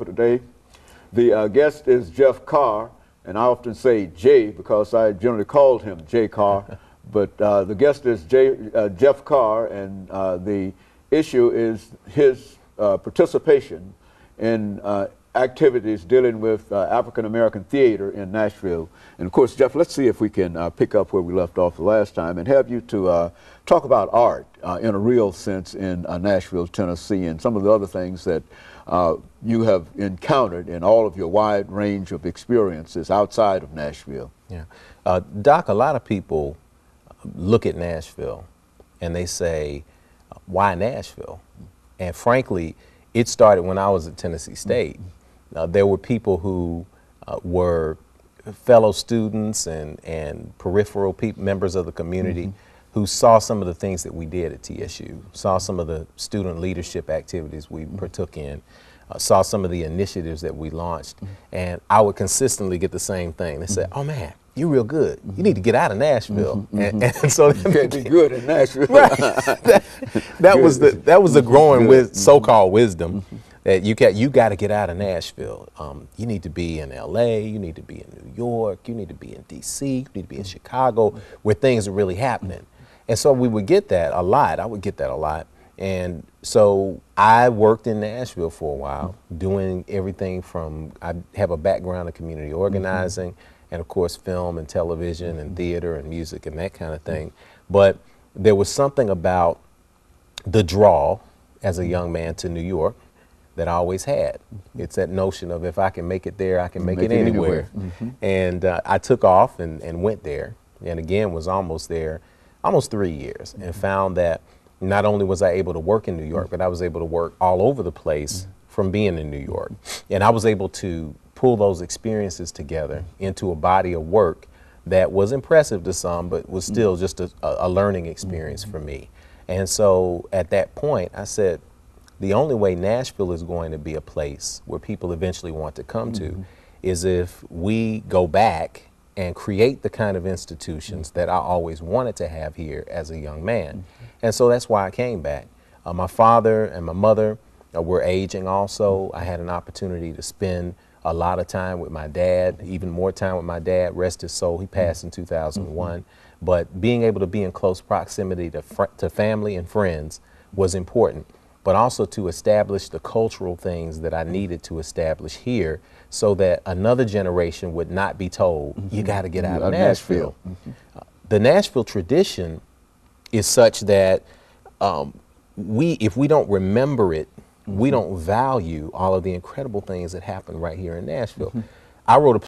for today. The guest is Jeff Carr, and I often say Jay because I generally called him Jay Carr, but the guest is Jeff Carr, and the issue is his participation in activities dealing with African American theater in Nashville. And of course, Jeff, let's see if we can pick up where we left off the last time and have you to talk about art in a real sense in Nashville, Tennessee, and some of the other things that you have encountered in all of your wide range of experiences outside of Nashville. Yeah. Doc, a lot of people look at Nashville and they say, why Nashville? And frankly, it started when I was at Tennessee State. There were people who were fellow students and peripheral members of the community who saw some of the things that we did at TSU, saw some of the student leadership activities we partook in, saw some of the initiatives that we launched, and I would consistently get the same thing. They said, oh man, you're real good. You need to get out of Nashville. And so you can't be good in Nashville. Right. that was the growing so-called wisdom that you got to get out of Nashville. You need to be in LA, you need to be in New York, you need to be in DC, you need to be in Chicago, where things are really happening. And so we would get that a lot. I would get that a lot. And so I worked in Nashville for a while, doing everything from, I have a background in community organizing, and of course film and television and theater and music and that kind of thing. But there was something about the draw as a young man to New York that I always had. It's that notion of if I can make it there, I can make it anywhere. And I took off and went there, and again was almost there, almost 3 years, and found that not only was I able to work in New York, but I was able to work all over the place from being in New York. And I was able to pull those experiences together into a body of work that was impressive to some, but was still just a learning experience for me. And so at that point, I said, the only way Nashville is going to be a place where people eventually want to come to is if we go back and create the kind of institutions that I always wanted to have here as a young man. And so that's why I came back. My father and my mother were aging also. I had an opportunity to spend a lot of time with my dad, even more time with my dad, rest his soul. He passed in 2001. But being able to be in close proximity to family and friends was important, but also to establish the cultural things that I needed to establish here so that another generation would not be told, you got to get out of Nashville. The Nashville tradition is such that if we don't remember it, we don't value all of the incredible things that happen right here in Nashville. I wrote a